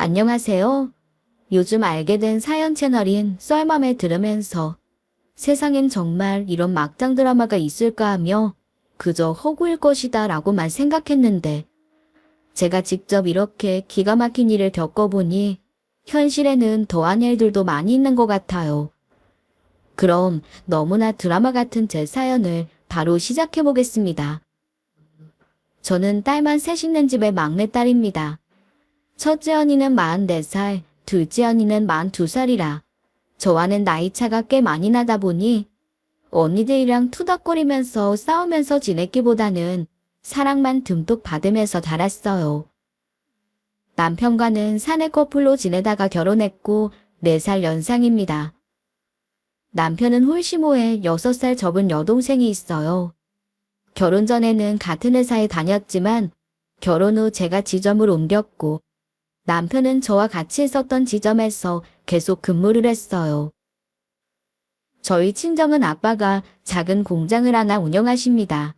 안녕하세요. 요즘 알게 된 사연 채널인 썰맘을 들으면서 세상엔 정말 이런 막장 드라마가 있을까 하며 그저 허구일 것이다 라고만 생각했는데 제가 직접 이렇게 기가 막힌 일을 겪어보니 현실에는 더한 일들도 많이 있는 것 같아요. 그럼 너무나 드라마 같은 제 사연을 바로 시작해 보겠습니다. 저는 딸만 셋 있는 집의 막내딸입니다. 첫째 언니는 44살, 둘째 언니는 42살이라 저와는 나이차가 꽤 많이 나다 보니 언니들이랑 투닥거리면서 싸우면서 지냈기보다는 사랑만 듬뿍 받으면서 자랐어요. 남편과는 사내 커플로 지내다가 결혼했고 4살 연상입니다. 남편은 홀시모에 6살 접은 여동생이 있어요. 결혼 전에는 같은 회사에 다녔지만 결혼 후 제가 지점을 옮겼고 남편은 저와 같이 있었던 지점에서 계속 근무를 했어요. 저희 친정은 아빠가 작은 공장을 하나 운영하십니다.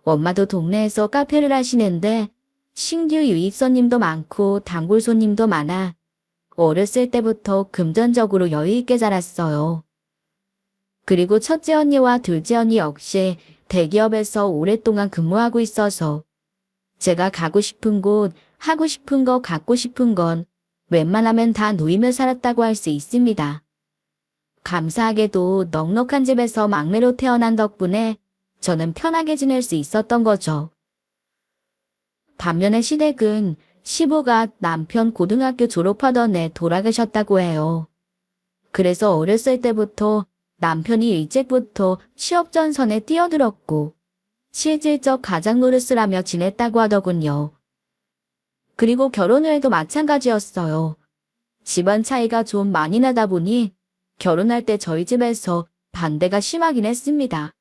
엄마도 동네에서 카페를 하시는데 신규 유입 손님도 많고 단골 손님도 많아 어렸을 때부터 금전적으로 여유 있게 자랐어요. 그리고 첫째 언니와 둘째 언니 역시 대기업에서 오랫동안 근무하고 있어서 제가 가고 싶은 곳, 하고 싶은 거, 갖고 싶은 건 웬만하면 다 누이며 살았다고 할 수 있습니다. 감사하게도 넉넉한 집에서 막내로 태어난 덕분에 저는 편하게 지낼 수 있었던 거죠. 반면에 시댁은 시부가 남편 고등학교 졸업하던 해 돌아가셨다고 해요. 그래서 어렸을 때부터 남편이 일찍부터 취업 전선에 뛰어들었고 실질적 가장 노릇을 하며 지냈다고 하더군요. 그리고 결혼 후에도 마찬가지였어요. 집안 차이가 좀 많이 나다 보니 결혼할 때 저희 집에서 반대가 심하긴 했습니다.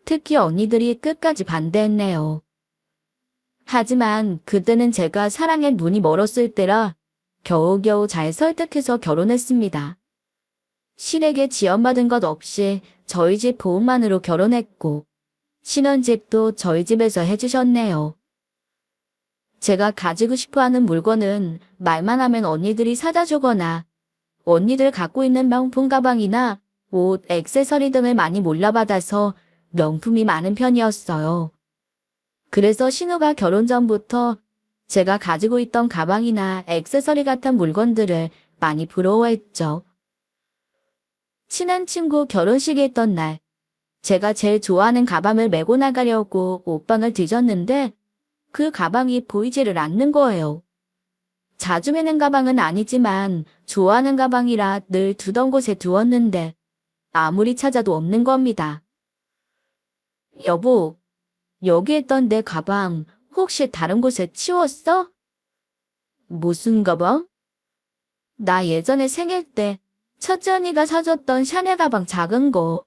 특히 언니들이 끝까지 반대했네요. 하지만 그때는 제가 사랑에 눈이 멀었을 때라 겨우겨우 잘 설득해서 결혼했습니다. 시댁에 지원받은 것 없이 저희 집 보험만으로 결혼했고 신혼집도 저희 집에서 해주셨네요. 제가 가지고 싶어하는 물건은 말만 하면 언니들이 사다 주거나 언니들 갖고 있는 명품 가방이나 옷, 액세서리 등을 많이 몰라받아서 명품이 많은 편이었어요. 그래서 신우가 결혼 전부터 제가 가지고 있던 가방이나 액세서리 같은 물건들을 많이 부러워했죠. 친한 친구 결혼식에 있던 날, 제가 제일 좋아하는 가방을 메고 나가려고 옷방을 뒤졌는데 그 가방이 보이지를 않는 거예요. 자주 매는 가방은 아니지만 좋아하는 가방이라 늘 두던 곳에 두었는데 아무리 찾아도 없는 겁니다. 여보, 여기 있던 내 가방 혹시 다른 곳에 치웠어? 무슨 가방? 나 예전에 생일 때 첫째 언니가 사줬던 샤넬 가방 작은 거.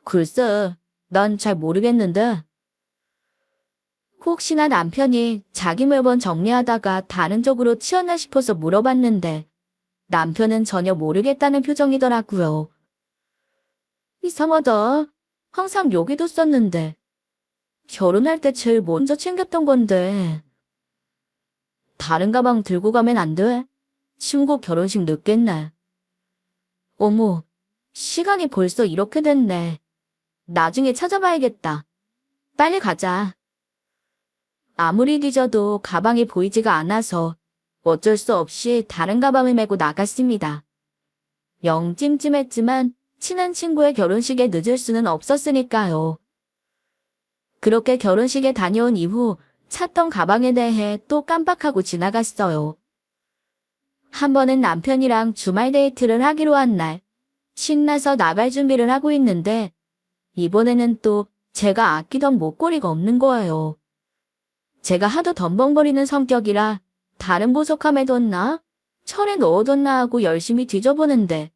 글쎄, 난 잘 모르겠는데. 혹시나 남편이 자기 물건 정리하다가 다른 쪽으로 치웠나 싶어서 물어봤는데 남편은 전혀 모르겠다는 표정이더라고요. 이상하다. 항상 여기 뒀었는데. 결혼할 때 제일 먼저 챙겼던 건데. 다른 가방 들고 가면 안 돼? 친구 결혼식 늦겠네. 어머, 시간이 벌써 이렇게 됐네. 나중에 찾아봐야겠다. 빨리 가자. 아무리 뒤져도 가방이 보이지가 않아서 어쩔 수 없이 다른 가방을 메고 나갔습니다. 영 찜찜했지만 친한 친구의 결혼식에 늦을 수는 없었으니까요. 그렇게 결혼식에 다녀온 이후 찾던 가방에 대해 또 깜빡하고 지나갔어요. 한 번은 남편이랑 주말 데이트를 하기로 한 날, 신나서 나갈 준비를 하고 있는데 이번에는 또 제가 아끼던 목걸이가 없는 거예요. 제가 하도 덤벙거리는 성격이라 다른 보석함에 뒀나? 철에 넣어뒀나 하고 열심히 뒤져보는데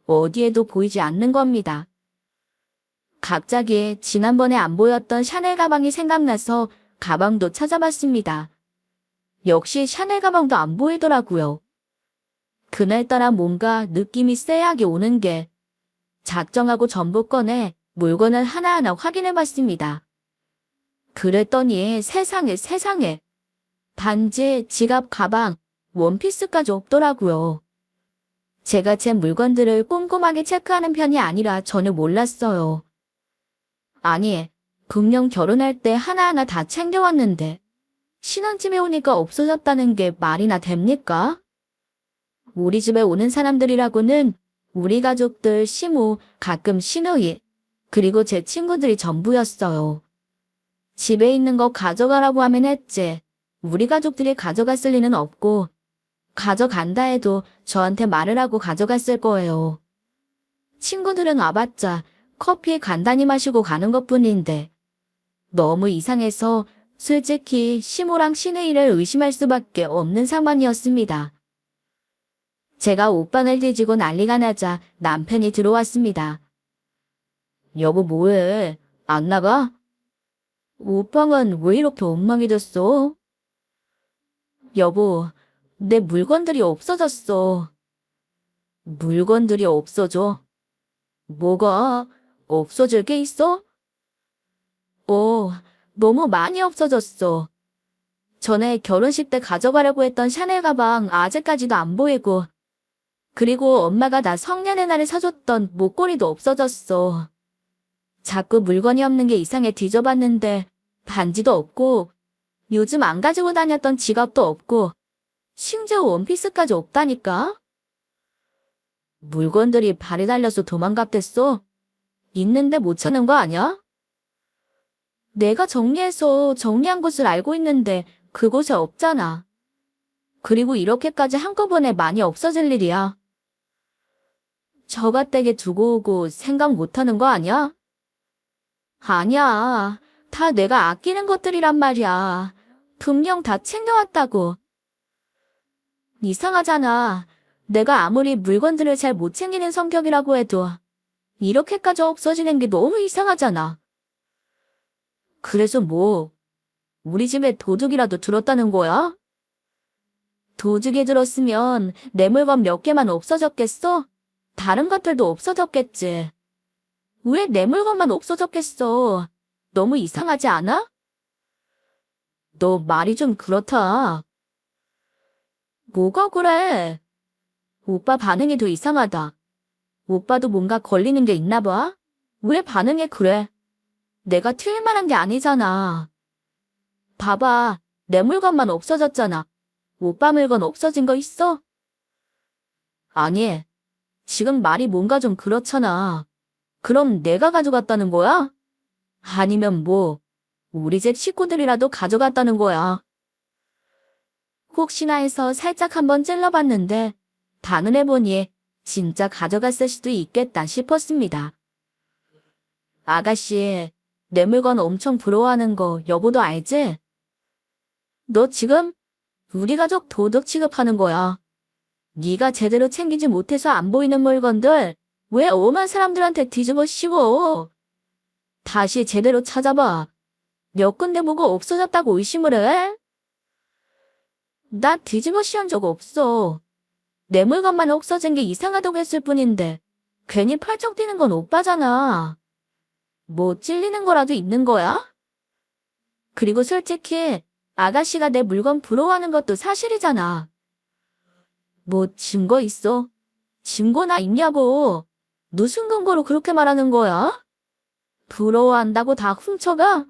어디에도 보이지 않는 겁니다. 갑자기 지난번에 안 보였던 샤넬 가방이 생각나서 가방도 찾아봤습니다. 역시 샤넬 가방도 안 보이더라고요. 그날따라 뭔가 느낌이 쎄하게 오는 게 작정하고 전부 꺼내 물건을 하나하나 확인해봤습니다. 그랬더니 세상에. 반지, 지갑, 가방, 원피스까지 없더라고요. 제가 제 물건들을 꼼꼼하게 체크하는 편이 아니라 전혀 몰랐어요. 아니, 금년 결혼할 때 하나하나 다 챙겨왔는데 신혼집에 오니까 없어졌다는 게 말이나 됩니까? 우리 집에 오는 사람들이라고는 우리 가족들, 시모, 가끔 시누이, 그리고 제 친구들이 전부였어요. 집에 있는 거 가져가라고 하면 했지. 우리 가족들이 가져갔을 리는 없고 가져간다 해도 저한테 말을 하고 가져갔을 거예요. 친구들은 와봤자 커피 간단히 마시고 가는 것뿐인데 너무 이상해서 솔직히 시모랑 시누이를 의심할 수밖에 없는 상황이었습니다. 제가 옷방을 뒤지고 난리가 나자 남편이 들어왔습니다. 여보 뭐해? 안 나가? 옷방은 왜 이렇게 엉망이 됐어? 여보, 내 물건들이 없어졌어. 물건들이 없어져? 뭐가? 없어질 게 있어? 너무 많이 없어졌어. 전에 결혼식 때 가져가려고 했던 샤넬 가방 아직까지도 안 보이고, 그리고 엄마가 나 성년의 날에 사줬던 목걸이도 없어졌어. 자꾸 물건이 없는 게 이상해 뒤져봤는데 반지도 없고, 요즘 안 가지고 다녔던 지갑도 없고, 심지어 원피스까지 없다니까? 물건들이 발에 달려서 도망갔댔어? 있는데 못 찾는 거 아니야? 내가 정리해서 정리한 곳을 알고 있는데 그곳에 없잖아. 그리고 이렇게까지 한꺼번에 많이 없어질 일이야. 저가댁에 두고 오고 생각 못하는 거 아니야? 아니야. 다 내가 아끼는 것들이란 말이야. 분명 다 챙겨왔다고. 이상하잖아. 내가 아무리 물건들을 잘 못 챙기는 성격이라고 해도 이렇게까지 없어지는 게 너무 이상하잖아. 그래서 뭐, 우리 집에 도둑이라도 들었다는 거야? 도둑이 들었으면 내 물건 몇 개만 없어졌겠어? 다른 것들도 없어졌겠지. 왜 내 물건만 없어졌겠어? 너무 이상하지 않아? 너 말이 좀 그렇다. 뭐가 그래? 오빠 반응이 더 이상하다. 오빠도 뭔가 걸리는 게 있나 봐? 왜 반응이 그래? 내가 틀릴 만한 게 아니잖아. 봐봐, 내 물건만 없어졌잖아. 오빠 물건 없어진 거 있어? 아니, 지금 말이 뭔가 좀 그렇잖아. 그럼 내가 가져갔다는 거야? 아니면 뭐, 우리 집 식구들이라도 가져갔다는 거야. 혹시나 해서 살짝 한번 찔러봤는데, 단은해보니 진짜 가져갔을 수도 있겠다 싶었습니다. 아가씨, 내 물건 엄청 부러워하는 거 여보도 알지? 너 지금 우리 가족 도둑 취급하는 거야. 네가 제대로 챙기지 못해서 안 보이는 물건들 왜 오만 사람들한테 뒤집어 씌워? 다시 제대로 찾아봐. 몇 군데 뭐가 없어졌다고 의심을 해? 나 뒤집어 씌운 적 없어. 내 물건만 없어진 게 이상하다고 했을 뿐인데 괜히 펄쩍 뛰는 건 오빠잖아. 뭐 찔리는 거라도 있는 거야? 그리고 솔직히 아가씨가 내 물건 부러워하는 것도 사실이잖아. 뭐 증거 있어? 증거나 있냐고. 무슨 근거로 그렇게 말하는 거야? 부러워한다고 다 훔쳐가?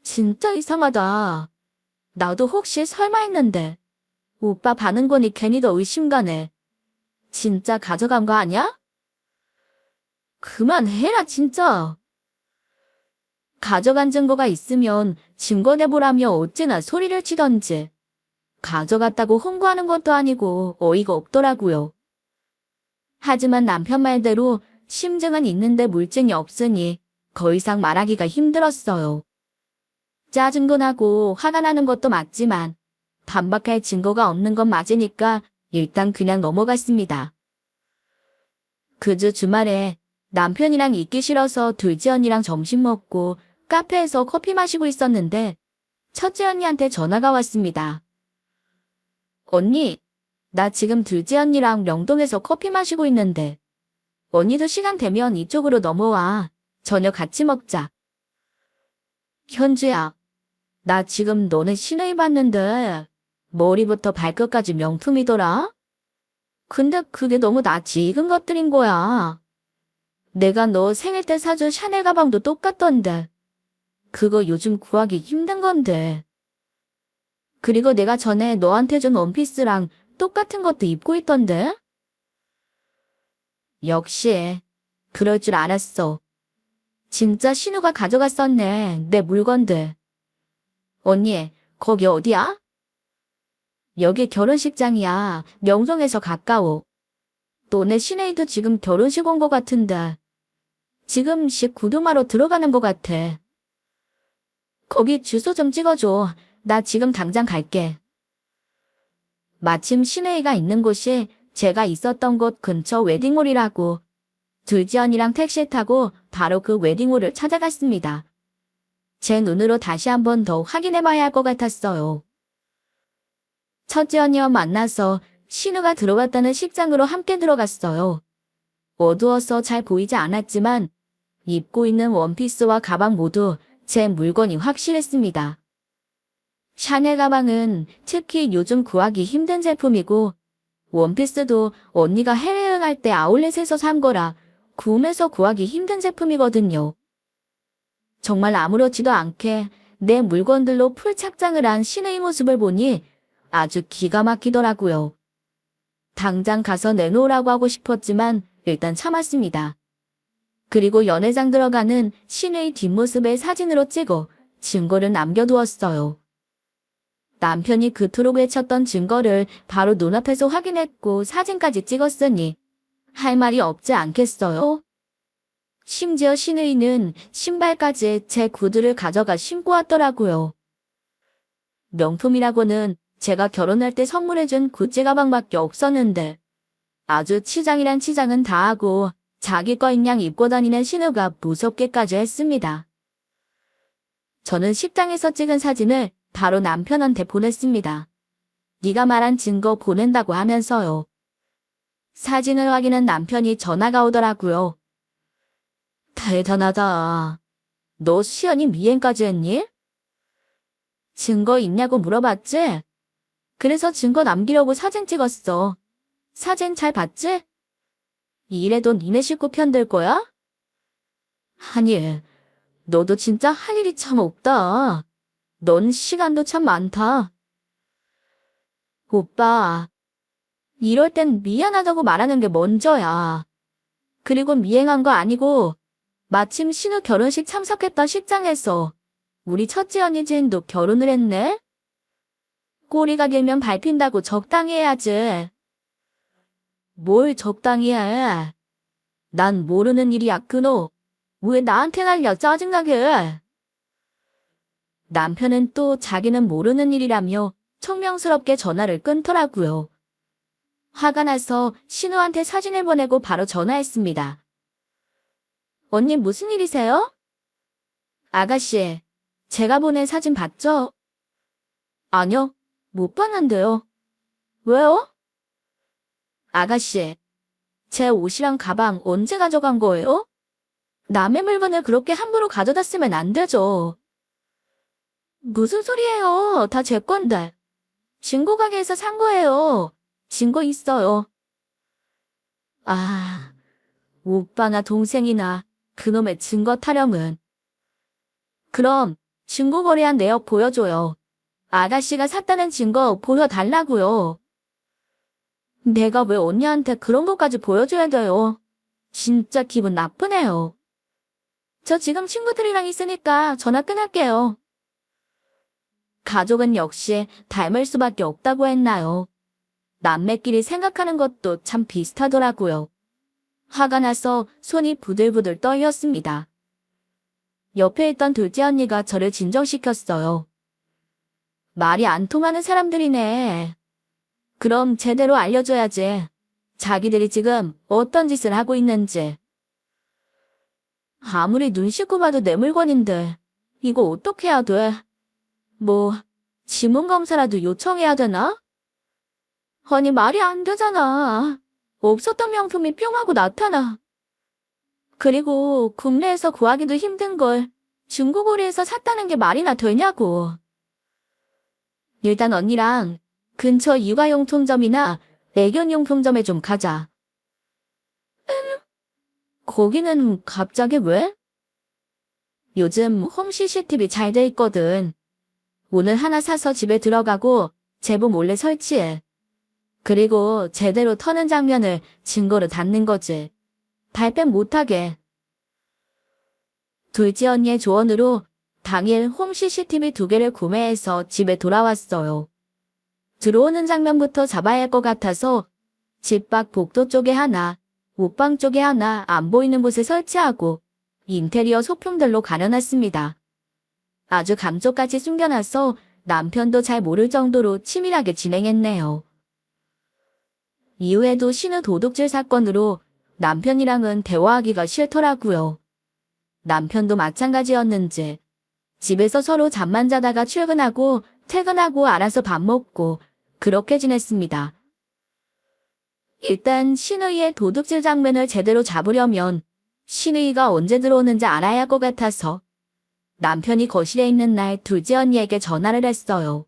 진짜 이상하다. 나도 혹시 설마 했는데. 오빠 반응 거니 괜히 더 의심가네. 진짜 가져간 거 아니야? 그만해라 진짜. 가져간 증거가 있으면 증거 내보라며 어찌나 소리를 치던지. 가져갔다고 홍보하는 것도 아니고 어이가 없더라고요. 하지만 남편 말대로 심증은 있는데 물증이 없으니 더 이상 말하기가 힘들었어요. 짜증도 나고 화가 나는 것도 맞지만 반박할 증거가 없는 건 맞으니까 일단 그냥 넘어갔습니다. 그 주 주말에 남편이랑 있기 싫어서 둘째 언니랑 점심 먹고 카페에서 커피 마시고 있었는데 첫째 언니한테 전화가 왔습니다. 언니, 나 지금 둘째 언니랑 명동에서 커피 마시고 있는데 언니도 시간 되면 이쪽으로 넘어와. 저녁 같이 먹자. 현주야, 나 지금 너네 시누이 봤는데 머리부터 발끝까지 명품이더라. 근데 그게 너무 낯이 익은 것들인 거야. 내가 너 생일 때 사준 샤넬 가방도 똑같던데. 그거 요즘 구하기 힘든 건데. 그리고 내가 전에 너한테 준 원피스랑 똑같은 것도 입고 있던데. 역시 그럴 줄 알았어. 진짜 신우가 가져갔었네, 내 물건들. 언니, 거기 어디야? 여기 결혼식장이야. 명동에서 가까워. 너네 시내에도 지금 결혼식 온 거 같은데. 지금 식 구두마로 들어가는 거 같아. 거기 주소 좀 찍어줘. 나 지금 당장 갈게. 마침 시내이가 있는 곳이 제가 있었던 곳 근처 웨딩홀이라고. 둘지언이랑 택시 타고 바로 그 웨딩홀을 찾아갔습니다. 제 눈으로 다시 한 번 더 확인해봐야 할 것 같았어요. 첫째 언니와 만나서 신우가 들어갔다는 식장으로 함께 들어갔어요. 어두워서 잘 보이지 않았지만 입고 있는 원피스와 가방 모두 제 물건이 확실했습니다. 샤넬 가방은 특히 요즘 구하기 힘든 제품이고 원피스도 언니가 해외여행할 때 아울렛에서 산 거라 구매해서 구하기 힘든 제품이거든요. 정말 아무렇지도 않게 내 물건들로 풀 착장을 한 신우의 모습을 보니 아주 기가 막히더라고요. 당장 가서 내놓으라고 하고 싶었지만 일단 참았습니다. 그리고 연회장 들어가는 신우의 뒷모습을 사진으로 찍어 증거를 남겨두었어요. 남편이 그토록 외쳤던 증거를 바로 눈앞에서 확인했고 사진까지 찍었으니 할 말이 없지 않겠어요? 심지어 신우이는 신발까지 제 구두를 가져가 신고 왔더라고요. 명품이라고는 제가 결혼할 때 선물해준 구찌 가방밖에 없었는데 아주 치장이란 치장은 다 하고 자기 거인 양 입고 다니는 신우가 무섭게까지 했습니다. 저는 식당에서 찍은 사진을 바로 남편한테 보냈습니다. 네가 말한 증거 보낸다고 하면서요. 사진을 확인한 남편이 전화가 오더라고요. 대단하다. 너 시연이 미행까지 했니? 증거 있냐고 물어봤지? 그래서 증거 남기려고 사진 찍었어. 사진 잘 봤지? 이래도 니네 식구 편들 거야? 아니, 너도 진짜 할 일이 참 없다. 넌 시간도 참 많다. 오빠, 이럴 땐 미안하다고 말하는 게 먼저야. 그리고 미행한 거 아니고 마침 신우 결혼식 참석했던 식장에서 우리 첫째 언니 지인도 결혼을 했네? 꼬리가 길면 밟힌다고 적당히 해야지. 뭘 적당히 해. 난 모르는 일이야, 그노. 왜 나한테 날려 짜증나게 해. 남편은 또 자기는 모르는 일이라며 총명스럽게 전화를 끊더라고요. 화가 나서 신우한테 사진을 보내고 바로 전화했습니다. 언니 무슨 일이세요? 아가씨, 제가 보낸 사진 봤죠? 아니요, 못 봤는데요. 왜요? 아가씨, 제 옷이랑 가방 언제 가져간 거예요? 남의 물건을 그렇게 함부로 가져다 쓰면 안 되죠. 무슨 소리예요? 다 제 건데. 중고 가게에서 산 거예요. 증거 있어요. 아, 오빠나 동생이나 그놈의 증거 타령은. 그럼 중고 거래한 내역 보여줘요. 아가씨가 샀다는 증거 보여달라고요. 내가 왜 언니한테 그런 것까지 보여줘야 돼요? 진짜 기분 나쁘네요. 저 지금 친구들이랑 있으니까 전화 끊을게요. 가족은 역시 닮을 수밖에 없다고 했나요? 남매끼리 생각하는 것도 참 비슷하더라고요. 화가 나서 손이 부들부들 떨렸습니다. 옆에 있던 둘째 언니가 저를 진정시켰어요. 말이 안 통하는 사람들이네. 그럼 제대로 알려줘야지. 자기들이 지금 어떤 짓을 하고 있는지. 아무리 눈 씻고 봐도 내 물건인데 이거 어떻게 해야 돼? 뭐 지문검사라도 요청해야 되나? 아니 말이 안 되잖아. 없었던 명품이 뿅 하고 나타나. 그리고 국내에서 구하기도 힘든 걸 중고거래에서 샀다는 게 말이나 되냐고. 일단 언니랑 근처 육아용품점이나 애견용품점에 좀 가자. 거기는 갑자기 왜? 요즘 홈 CCTV 잘 돼 있거든. 오늘 하나 사서 집에 들어가고 제보 몰래 설치해. 그리고 제대로 터는 장면을 증거로 담는 거지. 발뺌 못하게. 둘째 언니의 조언으로 당일 홈 CCTV 2개를 구매해서 집에 돌아왔어요. 들어오는 장면부터 잡아야 할 것 같아서 집 밖 복도 쪽에 하나, 옷방 쪽에 하나 안 보이는 곳에 설치하고 인테리어 소품들로 가려놨습니다. 아주 감쪽같이 숨겨놔서 남편도 잘 모를 정도로 치밀하게 진행했네요. 이후에도 신우 도둑질 사건으로 남편이랑은 대화하기가 싫더라고요. 남편도 마찬가지였는지 집에서 서로 잠만 자다가 출근하고 퇴근하고 알아서 밥 먹고 그렇게 지냈습니다. 일단 신우이의 도둑질 장면을 제대로 잡으려면 신우이가 언제 들어오는지 알아야 할 것 같아서 남편이 거실에 있는 날 둘째 언니에게 전화를 했어요.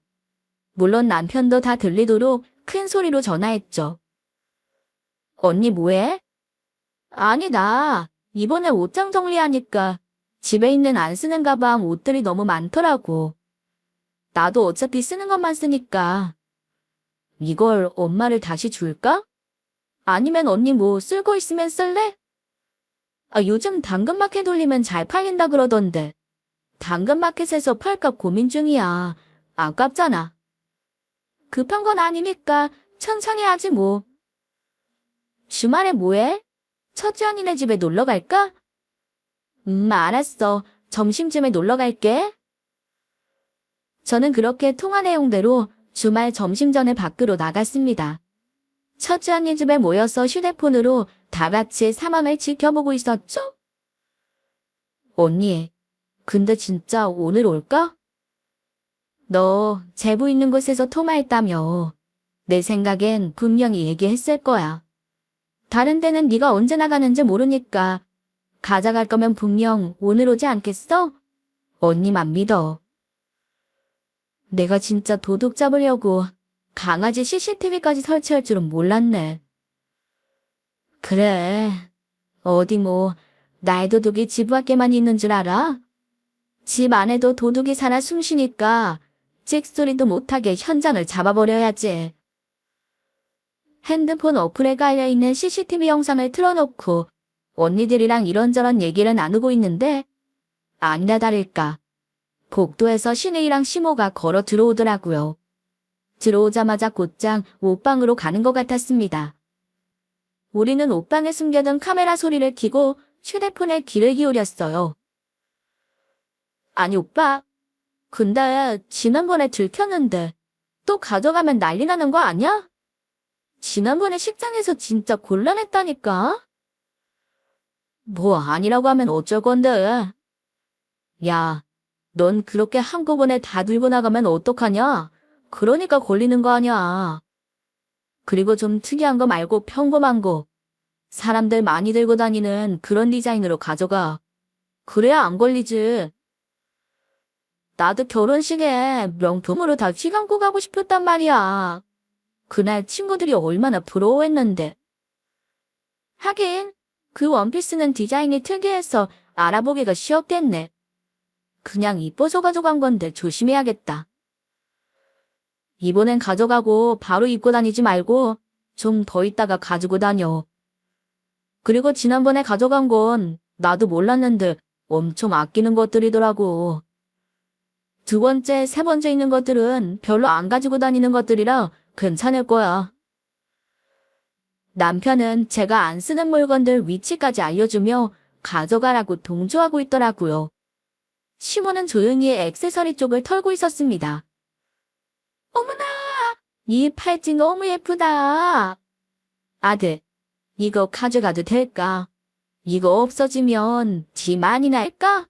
물론 남편도 다 들리도록 큰 소리로 전화했죠. 언니 뭐해? 아니 나 이번에 옷장 정리하니까 집에 있는 안 쓰는 가방 옷들이 너무 많더라고. 나도 어차피 쓰는 것만 쓰니까 이걸 엄마를 다시 줄까? 아니면 언니 뭐 쓸 거 있으면 쓸래? 아, 요즘 당근마켓 돌리면 잘 팔린다 그러던데. 당근마켓에서 팔까 고민 중이야. 아깝잖아. 급한 건 아니니까 천천히 하지 뭐. 주말에 뭐해? 첫째 언니네 집에 놀러 갈까? 알았어. 점심쯤에 놀러 갈게. 저는 그렇게 통화 내용대로 주말 점심 전에 밖으로 나갔습니다. 첫째 언니 집에 모여서 휴대폰으로 다 같이 상황을 지켜보고 있었죠. 언니, 근데 진짜 오늘 올까? 너 제보 있는 곳에서 통화했다며. 내 생각엔 분명히 얘기했을 거야. 다른 데는 네가 언제 나가는지 모르니까 가져갈 거면 분명 오늘 오지 않겠어? 언니만 믿어. 내가 진짜 도둑 잡으려고 강아지 CCTV까지 설치할 줄은 몰랐네. 그래. 어디 뭐 나의 도둑이 집 밖에만 있는 줄 알아? 집 안에도 도둑이 살아 숨쉬니까 찍소리도 못하게 현장을 잡아버려야지. 핸드폰 어플에 깔려있는 CCTV 영상을 틀어놓고 언니들이랑 이런저런 얘기를 나누고 있는데 아니나 다를까 복도에서 신혜이랑 시모가 걸어 들어오더라고요. 들어오자마자 곧장 옷방으로 가는 것 같았습니다. 우리는 옷방에 숨겨둔 카메라 소리를 켜고 휴대폰에 귀를 기울였어요. 아니 오빠, 근데 지난번에 들켰는데 또 가져가면 난리 나는 거 아니야? 지난번에 식장에서 진짜 곤란했다니까? 뭐 아니라고 하면 어쩔 건데. 야, 넌 그렇게 한꺼번에 다 들고 나가면 어떡하냐? 그러니까 걸리는 거 아니야. 그리고 좀 특이한 거 말고 평범한 거. 사람들 많이 들고 다니는 그런 디자인으로 가져가. 그래야 안 걸리지. 나도 결혼식에 명품으로 다 휘감고 가고 싶었단 말이야. 그날 친구들이 얼마나 부러워했는데. 하긴 그 원피스는 디자인이 특이해서 알아보기가 쉬웠겠네. 그냥 이뻐서 가져간 건데 조심해야겠다. 이번엔 가져가고 바로 입고 다니지 말고 좀 더 있다가 가지고 다녀. 그리고 지난번에 가져간 건 나도 몰랐는데 엄청 아끼는 것들이더라고. 두 번째, 세 번째 있는 것들은 별로 안 가지고 다니는 것들이라 괜찮을 거야. 남편은 제가 안 쓰는 물건들 위치까지 알려주며 가져가라고 동조하고 있더라고요. 시모는 조용히 액세서리 쪽을 털고 있었습니다. 어머나! 이 팔찌 너무 예쁘다. 아들, 이거 가져가도 될까? 이거 없어지면 티 많이 날까?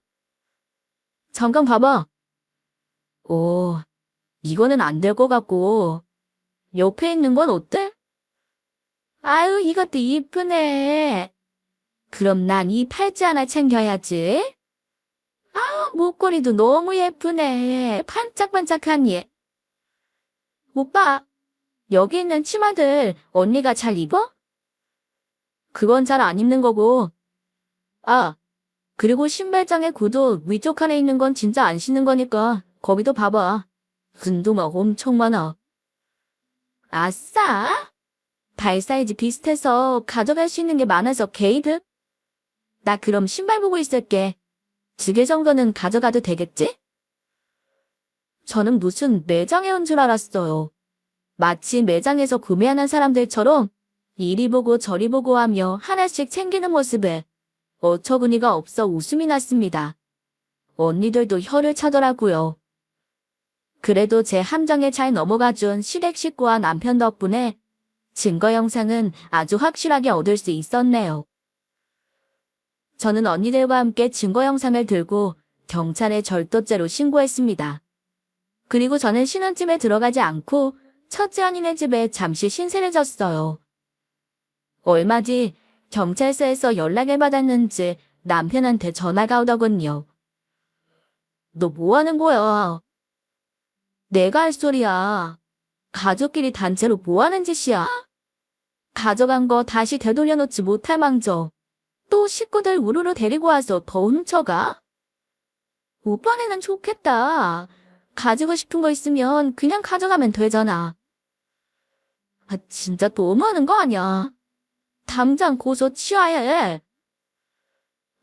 잠깐 봐봐. 오, 이거는 안 될 것 같고. 옆에 있는 건 어때? 아유, 이것도 이쁘네. 그럼 난 이 팔찌 하나 챙겨야지. 아, 목걸이도 너무 예쁘네. 반짝반짝하니. 오빠, 여기 있는 치마들 언니가 잘 입어? 그건 잘 안 입는 거고. 아, 그리고 신발장의 구두 위쪽 칸에 있는 건 진짜 안 신는 거니까 거기도 봐봐. 은도막 엄청 많아. 아싸! 발 사이즈 비슷해서 가져갈 수 있는 게 많아서 게이득. 나 그럼 신발 보고 있을게. 2개 정도는 가져가도 되겠지? 저는 무슨 매장에 온 줄 알았어요. 마치 매장에서 구매하는 사람들처럼 이리 보고 저리 보고 하며 하나씩 챙기는 모습에 어처구니가 없어 웃음이 났습니다. 언니들도 혀를 차더라고요. 그래도 제 함정에 잘 넘어가준 시댁 식구와 남편 덕분에 증거 영상은 아주 확실하게 얻을 수 있었네요. 저는 언니들과 함께 증거 영상을 들고 경찰에 절도죄로 신고했습니다. 그리고 저는 신혼집에 들어가지 않고 첫째 언니네 집에 잠시 신세를 졌어요. 얼마 뒤 경찰서에서 연락을 받았는지 남편한테 전화가 오더군요. 너 뭐 하는 거야? 내가 할 소리야. 가족끼리 단체로 뭐 하는 짓이야? 가져간 거 다시 되돌려놓지 못할 망정. 또 식구들 우르르 데리고 와서 더 훔쳐가? 오빠네는 좋겠다. 가지고 싶은 거 있으면 그냥 가져가면 되잖아. 아, 진짜 너무하는 거 아니야? 당장 고소 취하야 해.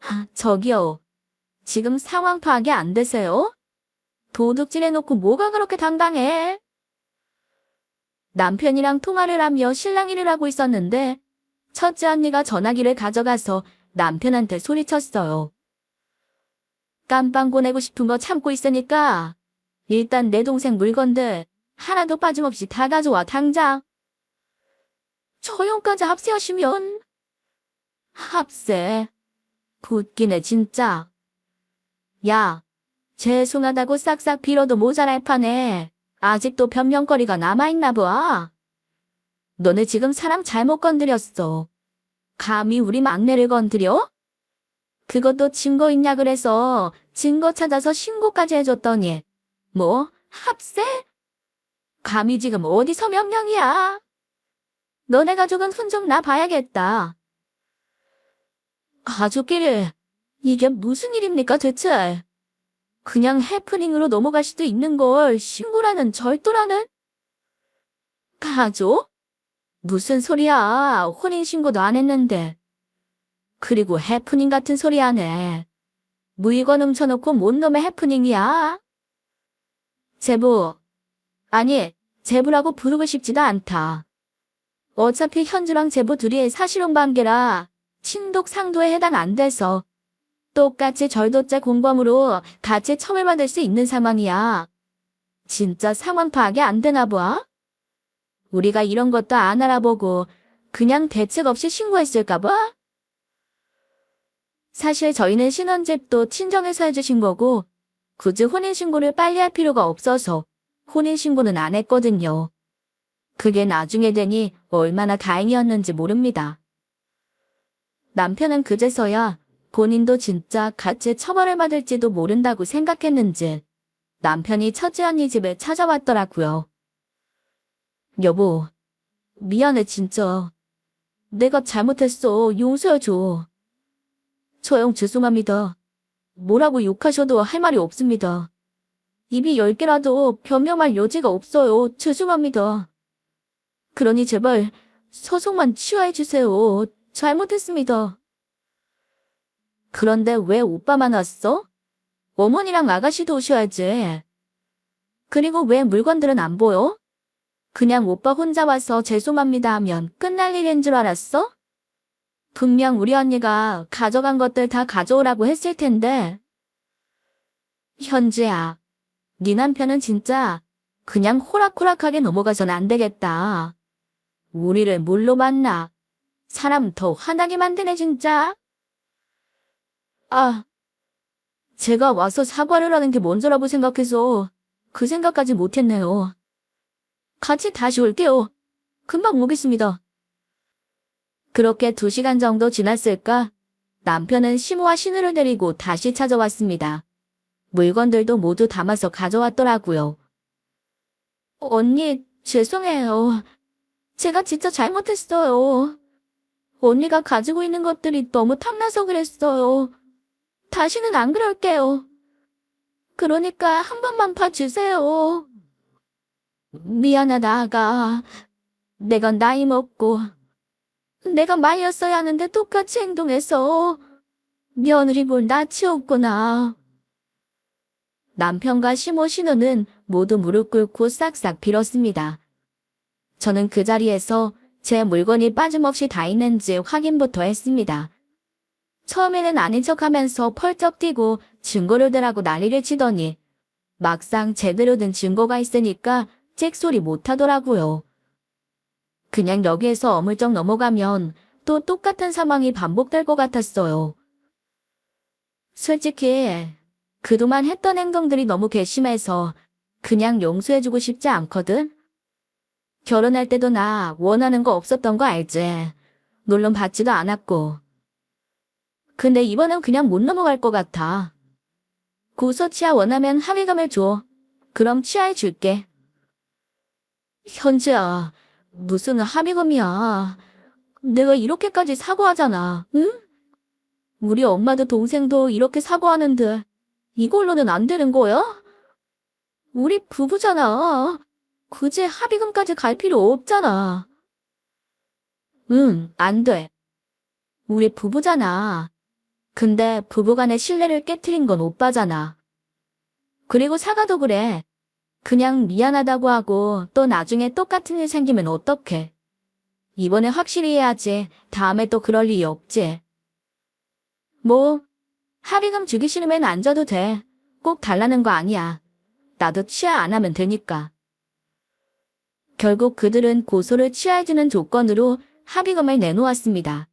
아, 저기요. 지금 상황 파악이 안 되세요? 도둑질 해놓고 뭐가 그렇게 당당해? 남편이랑 통화를 하며 실랑이를 하고 있었는데 첫째 언니가 전화기를 가져가서 남편한테 소리쳤어요. 깜빵 보내고 싶은 거 참고 있으니까 일단 내 동생 물건들 하나도 빠짐없이 다 가져와 당장. 저 형까지 합세하시면. 합세. 웃기네 진짜. 야, 죄송하다고 싹싹 빌어도 모자랄 판에 아직도 변명거리가 남아있나 봐. 너네 지금 사람 잘못 건드렸어. 감히 우리 막내를 건드려? 그것도 증거 있냐 그래서 증거 찾아서 신고까지 해줬더니 뭐 합세? 감히 지금 어디서 명령이야? 너네 가족은 훈 좀 놔봐야겠다. 가족끼리 이게 무슨 일입니까 대체? 그냥 해프닝으로 넘어갈 수도 있는 걸 신고라는 절도라는? 가족? 무슨 소리야. 혼인신고도 안 했는데. 그리고 해프닝 같은 소리 하네. 물건 훔쳐놓고 뭔 놈의 해프닝이야? 제부. 아니, 제부라고 부르고 싶지도 않다. 어차피 현주랑 제부 둘이 사실혼 관계라 친독 상도에 해당 안 돼서 똑같이 절도죄 공범으로 같이 처벌받을 수 있는 상황이야. 진짜 상황 파악이 안 되나 봐? 우리가 이런 것도 안 알아보고 그냥 대책 없이 신고했을까 봐? 사실 저희는 신혼집도 친정에서 해주신 거고 굳이 혼인신고를 빨리 할 필요가 없어서 혼인신고는 안 했거든요. 그게 나중에 되니 얼마나 다행이었는지 모릅니다. 남편은 그제서야 본인도 진짜 같이 처벌을 받을지도 모른다고 생각했는지 남편이 첫째 언니 집에 찾아왔더라고요. 여보, 미안해 진짜. 내가 잘못했어. 용서해줘. 저 형 죄송합니다. 뭐라고 욕하셔도 할 말이 없습니다. 입이 10개라도 변명할 여지가 없어요. 죄송합니다. 그러니 제발 소송만 취하해 주세요. 잘못했습니다. 그런데 왜 오빠만 왔어? 어머니랑 아가씨도 오셔야지. 그리고 왜 물건들은 안 보여? 그냥 오빠 혼자 와서 죄송합니다 하면 끝날 일인 줄 알았어? 분명 우리 언니가 가져간 것들 다 가져오라고 했을 텐데. 현주야, 네 남편은 진짜 그냥 호락호락하게 넘어가선 안 되겠다. 우리를 뭘로 만나? 사람 더 화나게 만드네 진짜. 아, 제가 와서 사과를 하는 게 먼저라고 생각해서 그 생각까지 못했네요. 같이 다시 올게요. 금방 오겠습니다. 그렇게 2시간 정도 지났을까? 남편은 시모와 신우를 데리고 다시 찾아왔습니다. 물건들도 모두 담아서 가져왔더라고요. 언니, 죄송해요. 제가 진짜 잘못했어요. 언니가 가지고 있는 것들이 너무 탐나서 그랬어요. 다시는 안 그럴게요. 그러니까 한 번만 봐주세요. 미안하다, 아가. 내가 나이 먹고 내가 말렸어야 하는데 똑같이 행동해서 며느리 뭘 낯이 없구나. 남편과 시모 신우는 모두 무릎 꿇고 싹싹 빌었습니다. 저는 그 자리에서 제 물건이 빠짐없이 다 있는지 확인부터 했습니다. 처음에는 아닌 척하면서 펄쩍 뛰고 증거를 대라고 난리를 치더니 막상 제대로 된 증거가 있으니까 잭소리 못하더라고요. 그냥 여기에서 어물쩍 넘어가면 또 똑같은 상황이 반복될 것 같았어요. 솔직히 그동안 했던 행동들이 너무 괘씸해서 그냥 용서해주고 싶지 않거든? 결혼할 때도 나 원하는 거 없었던 거 알지? 물론 받지도 않았고. 근데 이번엔 그냥 못 넘어갈 것 같아. 고소 치아 원하면 합의금을 줘. 그럼 치아해 줄게. 현지야, 무슨 합의금이야. 내가 이렇게까지 사고하잖아, 응? 우리 엄마도 동생도 이렇게 사고하는데 이걸로는 안 되는 거야? 우리 부부잖아. 굳이 합의금까지 갈 필요 없잖아. 응, 안 돼. 우리 부부잖아. 근데 부부간의 신뢰를 깨트린 건 오빠잖아. 그리고 사과도 그래. 그냥 미안하다고 하고 또 나중에 똑같은 일 생기면 어떡해. 이번에 확실히 해야지. 다음에 또 그럴 일이 없지. 뭐, 합의금 주기 싫으면 안 줘도 돼. 꼭 달라는 거 아니야. 나도 취하 안 하면 되니까. 결국 그들은 고소를 취하해주는 조건으로 합의금을 내놓았습니다.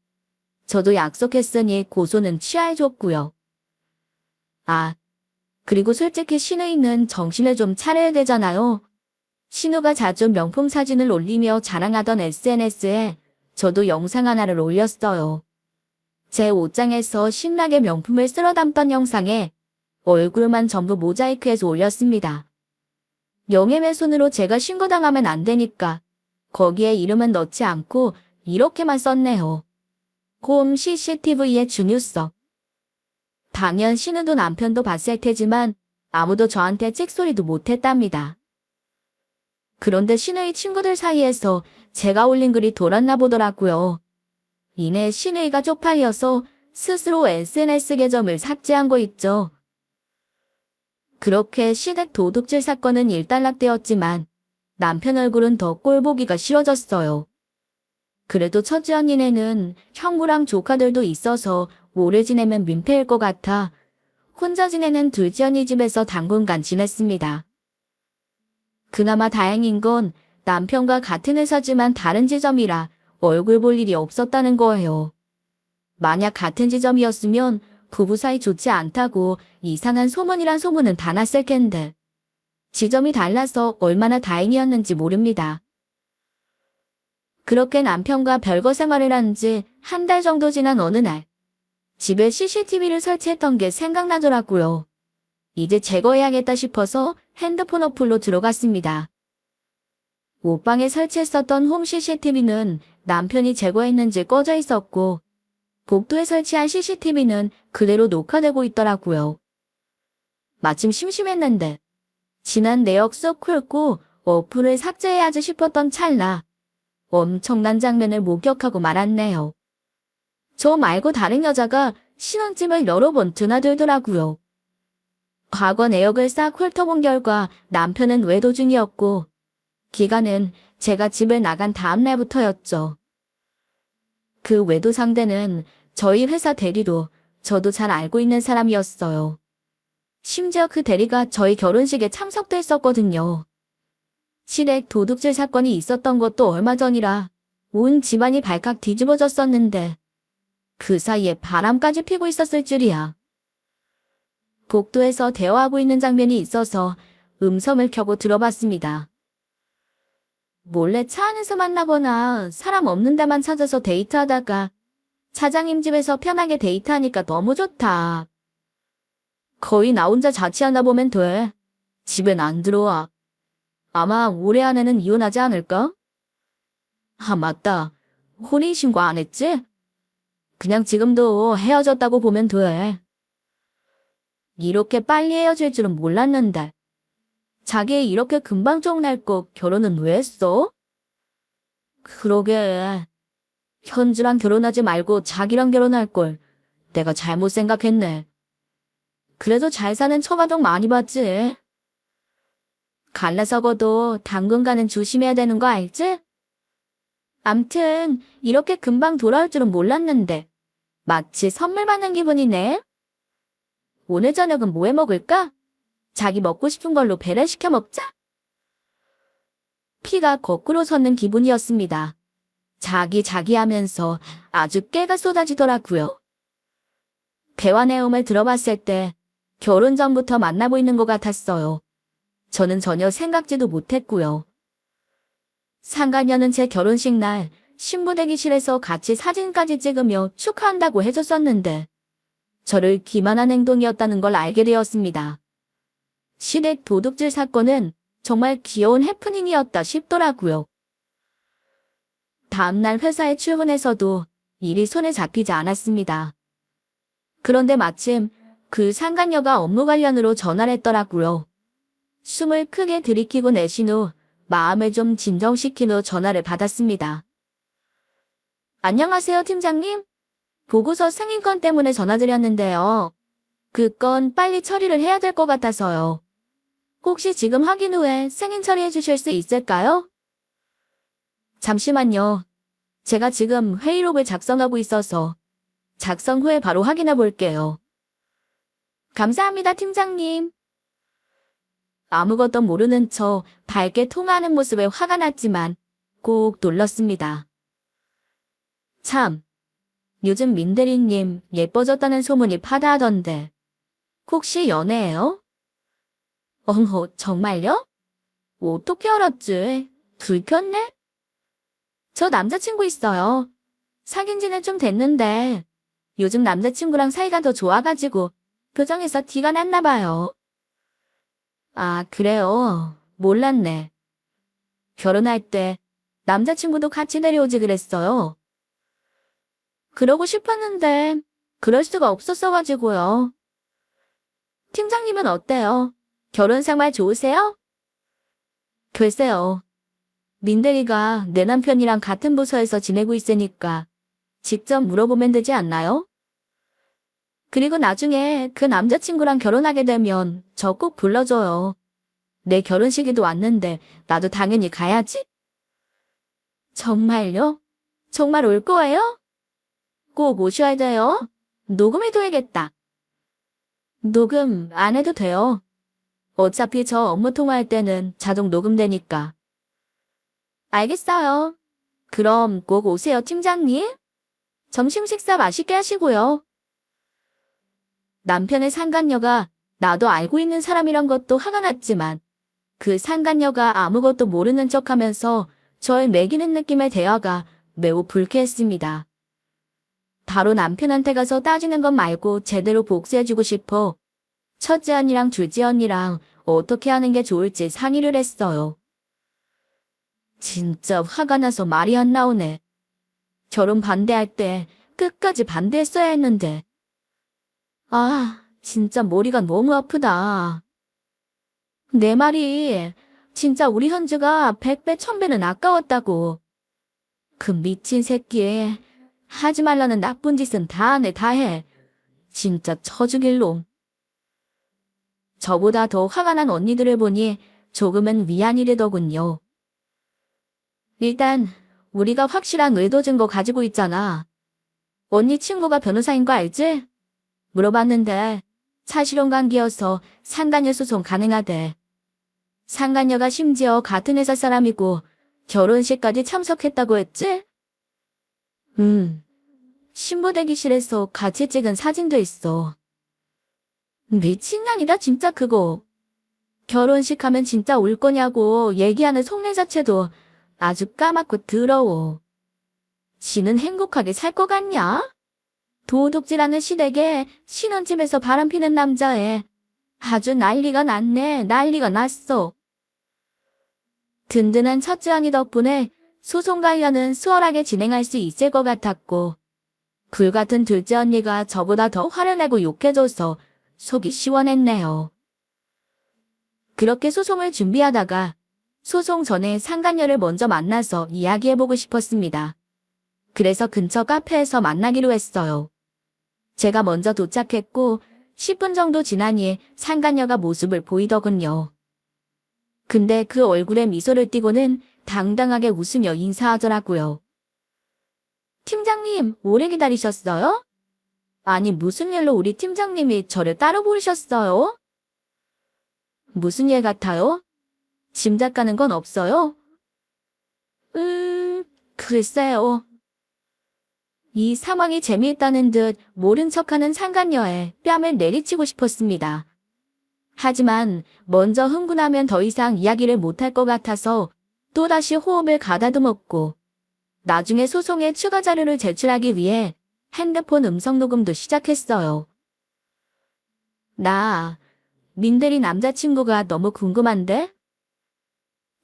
저도 약속했으니 고소는 취하해줬고요. 아, 그리고 솔직히 신우이는 정신을 좀 차려야 되잖아요. 신우가 자주 명품 사진을 올리며 자랑하던 SNS에 저도 영상 하나를 올렸어요. 제 옷장에서 신나게 명품을 쓸어 담던 영상에 얼굴만 전부 모자이크해서 올렸습니다. 명예훼손으로 제가 신고당하면 안 되니까 거기에 이름은 넣지 않고 이렇게만 썼네요. 홈 CCTV의 중요성. 당연 신우도 남편도 봤을 테지만 아무도 저한테 찍소리도 못했답니다. 그런데 신우의 친구들 사이에서 제가 올린 글이 돌았나 보더라고요. 이내 신우이가 쪽팔려서 스스로 SNS 계정을 삭제한 거 있죠. 그렇게 시댁 도둑질 사건은 일단락되었지만 남편 얼굴은 더 꼴보기가 싫어졌어요. 그래도 첫째 언니네는 형부랑 조카들도 있어서 오래 지내면 민폐일 것 같아 혼자 지내는 둘째 언니 집에서 당분간 지냈습니다. 그나마 다행인 건 남편과 같은 회사지만 다른 지점이라 얼굴 볼 일이 없었다는 거예요. 만약 같은 지점이었으면 부부 사이 좋지 않다고 이상한 소문이란 소문은 다 났을 텐데. 지점이 달라서 얼마나 다행이었는지 모릅니다. 그렇게 남편과 별거 생활을 한 지 한 달 정도 지난 어느 날 집에 CCTV를 설치했던 게 생각나더라고요. 이제 제거해야겠다 싶어서 핸드폰 어플로 들어갔습니다. 옷방에 설치했었던 홈 CCTV는 남편이 제거했는지 꺼져 있었고 복도에 설치한 CCTV는 그대로 녹화되고 있더라고요. 마침 심심했는데 지난 내역 쏙 훑고 어플을 삭제해야지 싶었던 찰나 엄청난 장면을 목격하고 말았네요. 저 말고 다른 여자가 신혼집을 여러 번 드나들더라고요. 과거 내역을 싹 훑어본 결과 남편은 외도 중이었고 기간은 제가 집을 나간 다음 날부터였죠. 그 외도 상대는 저희 회사 대리로 저도 잘 알고 있는 사람이었어요. 심지어 그 대리가 저희 결혼식에 참석도 했었거든요. 시댁 도둑질 사건이 있었던 것도 얼마 전이라 온 집안이 발칵 뒤집어졌었는데 그 사이에 바람까지 피고 있었을 줄이야. 복도에서 대화하고 있는 장면이 있어서 음성을 켜고 들어봤습니다. 몰래 차 안에서 만나거나 사람 없는 데만 찾아서 데이트하다가 사장님 집에서 편하게 데이트하니까 너무 좋다. 거의 나 혼자 자취하나 보면 돼. 집엔 안 들어와. 아마 올해 안에는 이혼하지 않을까? 아, 맞다. 혼인신고 안 했지? 그냥 지금도 헤어졌다고 보면 돼. 이렇게 빨리 헤어질 줄은 몰랐는데. 자기 이렇게 금방 쫑날 거 결혼은 왜 했어? 그러게. 현주랑 결혼하지 말고 자기랑 결혼할 걸. 내가 잘못 생각했네. 그래도 잘 사는 처가족 많이 봤지. 갈라서고도 당분간은 조심해야 되는 거 알지? 암튼 이렇게 금방 돌아올 줄은 몰랐는데 마치 선물 받는 기분이네. 오늘 저녁은 뭐 해 먹을까? 자기 먹고 싶은 걸로 배달시켜 먹자. 피가 거꾸로 솟는 기분이었습니다. 자기 하면서 아주 깨가 쏟아지더라고요. 대화 내용을 들어봤을 때 결혼 전부터 만나고 있는 것 같았어요. 저는 전혀 생각지도 못했고요. 상간녀는 제 결혼식 날 신부 대기실에서 같이 사진까지 찍으며 축하한다고 해줬었는데 저를 기만한 행동이었다는 걸 알게 되었습니다. 시댁 도둑질 사건은 정말 귀여운 해프닝이었다 싶더라고요. 다음날 회사에 출근해서도 일이 손에 잡히지 않았습니다. 그런데 마침 그 상간녀가 업무 관련으로 전화를 했더라고요. 숨을 크게 들이키고 내쉰 후 마음을 좀 진정시킨 후 전화를 받았습니다. 안녕하세요, 팀장님. 보고서 승인권 때문에 전화드렸는데요. 그 건 빨리 처리를 해야 될 것 같아서요. 혹시 지금 확인 후에 승인 처리해 주실 수 있을까요? 잠시만요. 제가 지금 회의록을 작성하고 있어서 작성 후에 바로 확인해 볼게요. 감사합니다, 팀장님. 아무것도 모르는 척 밝게 통화하는 모습에 화가 났지만 꼭 놀랐습니다. 참, 요즘 민대리님 예뻐졌다는 소문이 파다하던데 혹시 연애해요? 어머, 정말요? 어떻게 알았지? 들켰네? 저 남자친구 있어요. 사귄 지는 좀 됐는데 요즘 남자친구랑 사이가 더 좋아가지고 표정에서 티가 났나 봐요. 아, 그래요? 몰랐네. 결혼할 때 남자친구도 같이 내려오지 그랬어요. 그러고 싶었는데 그럴 수가 없었어가지고요. 팀장님은 어때요? 결혼 생활 좋으세요? 글쎄요. 민대리가 내 남편이랑 같은 부서에서 지내고 있으니까 직접 물어보면 되지 않나요? 그리고 나중에 그 남자친구랑 결혼하게 되면 저 꼭 불러줘요. 내 결혼식에도 왔는데 나도 당연히 가야지. 정말요? 정말 올 거예요? 꼭 오셔야 돼요. 녹음해둬야겠다. 녹음 안 해도 돼요. 어차피 저 업무 통화할 때는 자동 녹음되니까. 알겠어요. 그럼 꼭 오세요, 팀장님. 점심 식사 맛있게 하시고요. 남편의 상간녀가 나도 알고 있는 사람이란 것도 화가 났지만 그 상간녀가 아무것도 모르는 척하면서 절 매기는 느낌의 대화가 매우 불쾌했습니다. 바로 남편한테 가서 따지는 것 말고 제대로 복수해주고 싶어 첫째 언니랑 둘째 언니랑 어떻게 하는 게 좋을지 상의를 했어요. 진짜 화가 나서 말이 안 나오네. 결혼 반대할 때 끝까지 반대했어야 했는데. 아, 진짜 머리가 너무 아프다. 내 말이 진짜 우리 현주가 100배 1000배는 아까웠다고. 그 미친 새끼. 하지 말라는 나쁜 짓은 다 하네 다 해. 진짜 처죽일 놈. 저보다 더 화가 난 언니들을 보니 조금은 위안이 되더군요. 일단 우리가 확실한 의도 증거 가지고 있잖아. 언니 친구가 변호사인 거 알지? 물어봤는데 사실혼 관계여서 상간녀 소송 가능하대. 상간녀가 심지어 같은 회사 사람이고 결혼식까지 참석했다고 했지? 신부 대기실에서 같이 찍은 사진도 있어. 미친년이다 진짜 그거. 결혼식 하면 진짜 올 거냐고 얘기하는 속내 자체도 아주 까맣고 더러워. 지는 행복하게 살 것 같냐? 도둑질하는 시댁에 신혼집에서 바람피는 남자애. 아주 난리가 났네. 난리가 났어. 든든한 첫째 언니 덕분에 소송 관련은 수월하게 진행할 수 있을 것 같았고, 불같은 둘째 언니가 저보다 더 화를 내고 욕해줘서 속이 시원했네요. 그렇게 소송을 준비하다가 소송 전에 상간녀를 먼저 만나서 이야기해보고 싶었습니다. 그래서 근처 카페에서 만나기로 했어요. 제가 먼저 도착했고 10분 정도 지나니 상간녀가 모습을 보이더군요. 근데 그 얼굴에 미소를 띠고는 당당하게 웃으며 인사하더라고요. 팀장님, 오래 기다리셨어요? 아니, 무슨 일로 우리 팀장님이 저를 따로 부르셨어요? 무슨 일 같아요? 짐작 가는 건 없어요? 글쎄요. 이 상황이 재미있다는 듯 모른 척하는 상간녀에 뺨을 내리치고 싶었습니다. 하지만 먼저 흥분하면 더 이상 이야기를 못할 것 같아서 또다시 호흡을 가다듬었고 나중에 소송에 추가 자료를 제출하기 위해 핸드폰 음성 녹음도 시작했어요. 나 민대리 남자친구가 너무 궁금한데?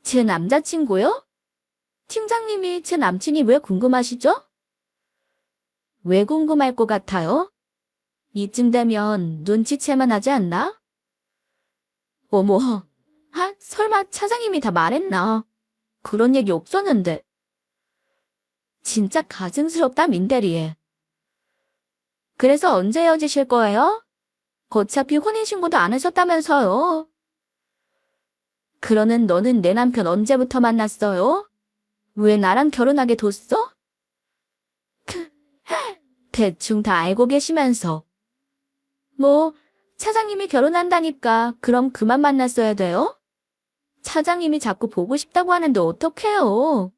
제 남자친구요? 팀장님이 제 남친이 왜 궁금하시죠? 왜 궁금할 것 같아요? 이쯤 되면 눈치채만 하지 않나? 어머, 설마 차장님이 다 말했나? 그런 얘기 없었는데. 진짜 가증스럽다, 민대리. 그래서 언제 헤어지실 거예요? 어차피 혼인신고도 안 하셨다면서요. 그러는 너는 내 남편 언제부터 만났어요? 왜 나랑 결혼하게 뒀어? 대충 다 알고 계시면서. 뭐, 차장님이 결혼한다니까 그럼 그만 만났어야 돼요? 차장님이 자꾸 보고 싶다고 하는데 어떡해요?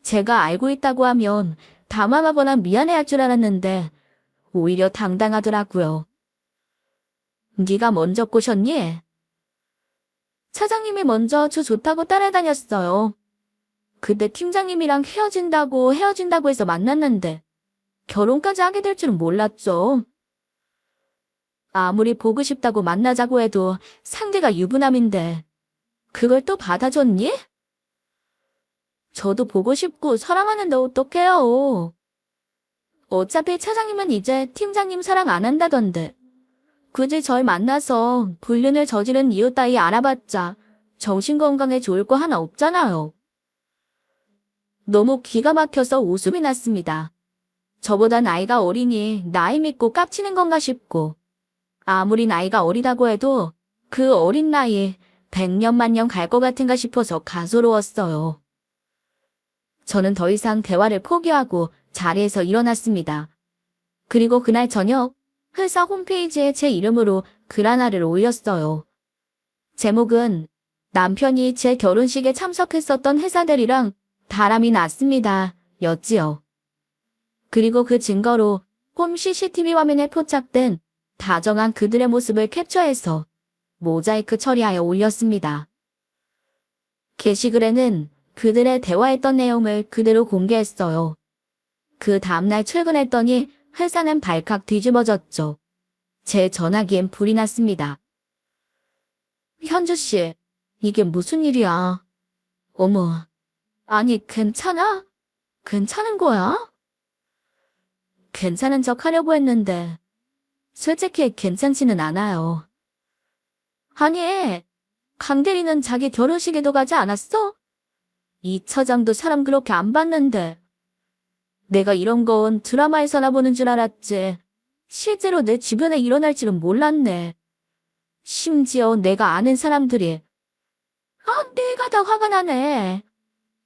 제가 알고 있다고 하면 담아하거나 미안해할 줄 알았는데 오히려 당당하더라고요. 네가 먼저 꼬셨니? 차장님이 먼저 저 좋다고 따라다녔어요. 그때 팀장님이랑 헤어진다고 해서 만났는데 결혼까지 하게 될 줄은 몰랐죠. 아무리 보고 싶다고 만나자고 해도 상대가 유부남인데 그걸 또 받아줬니? 저도 보고 싶고 사랑하는데 어떡해요. 어차피 차장님은 이제 팀장님 사랑 안 한다던데. 굳이 절 만나서 불륜을 저지른 이유 따위 알아봤자 정신건강에 좋을 거 하나 없잖아요. 너무 기가 막혀서 웃음이 났습니다. 저보다 나이가 어리니 나이 믿고 깝치는 건가 싶고 아무리 나이가 어리다고 해도 그 어린 나이에 100년 만년 갈 것 같은가 싶어서 가소로웠어요. 저는 더 이상 대화를 포기하고 자리에서 일어났습니다. 그리고 그날 저녁 회사 홈페이지에 제 이름으로 글 하나를 올렸어요. 제목은 남편이 제 결혼식에 참석했었던 회사들이랑 바람이 났습니다. 였지요. 그리고 그 증거로 홈 CCTV 화면에 포착된 다정한 그들의 모습을 캡처해서 모자이크 처리하여 올렸습니다. 게시글에는 그들의 대화했던 내용을 그대로 공개했어요. 그 다음날 출근했더니 회사는 발칵 뒤집어졌죠. 제 전화기엔 불이 났습니다. 현주 씨, 이게 무슨 일이야? 어머, 아니 괜찮아? 괜찮은 거야? 괜찮은 척 하려고 했는데 솔직히 괜찮지는 않아요. 아니, 강대리는 자기 결혼식에도 가지 않았어? 이 처장도 사람 그렇게 안 봤는데. 내가 이런 건 드라마에서나 보는 줄 알았지. 실제로 내 주변에 일어날 줄은 몰랐네. 심지어 내가 아는 사람들이. 내가 다 화가 나네.